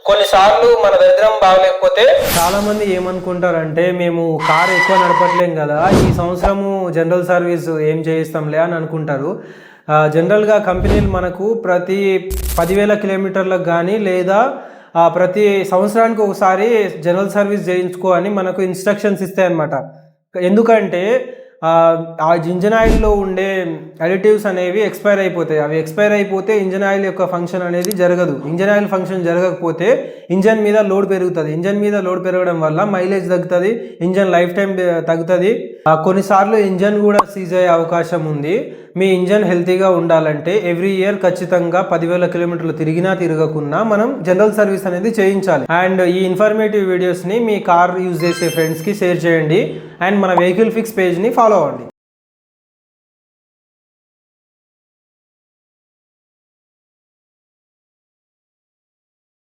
కొన్నిసార్లు మన దరిద్రం బాగలేకపోతే చాలా మంది ఏమనుకుంటారంటే మేము కార్ ఎక్కువ నడపట్లేం కదా, ఈ సంవత్సరము జనరల్ సర్వీస్ ఏం చేయిస్తాంలే అని అనుకుంటారు. జనరల్గా కంపెనీలు మనకు ప్రతి 10,000 కిలోమీటర్లకు కానీ లేదా ప్రతి సంవత్సరానికి ఒకసారి జనరల్ సర్వీస్ చేయించుకో అని మనకు ఇన్స్ట్రక్షన్స్ ఇస్తాయి అన్నమాట. ఎందుకంటే ఆ ఇంజన్ ఆయిల్లో ఉండే అడిటివ్స్ అనేవి ఎక్స్పైర్ అయిపోతాయి. అవి ఎక్స్పైర్ అయిపోతే ఇంజన్ ఆయిల్ యొక్క ఫంక్షన్ అనేది జరగదు. ఇంజన్ ఆయిల్ ఫంక్షన్ జరగకపోతే ఇంజన్ మీద లోడ్ పెరుగుతుంది. ఇంజన్ మీద లోడ్ పెరగడం వల్ల మైలేజ్ తగ్గుతుంది, ఇంజన్ లైఫ్ టైం తగ్గుతుంది. కొన్నిసార్లు ఇంజన్ కూడా సీజ్ అయ్యే అవకాశం ఉంది. మీ ఇంజన్ హెల్తీగా ఉండాలంటే ఎవ్రీ ఇయర్ ఖచ్చితంగా 10,000 కిలోమీటర్లు తిరిగినా తిరగకున్నా మనం జనరల్ సర్వీస్ అనేది చేయించాలి. అండ్ ఈ ఇన్ఫర్మేటివ్ వీడియోస్ని మీ కార్ యూజ్ చేసే ఫ్రెండ్స్కి షేర్ చేయండి. అండ్ మన వెహికల్ ఫిక్స్ పేజ్ని ఫాలో అవ్వండి.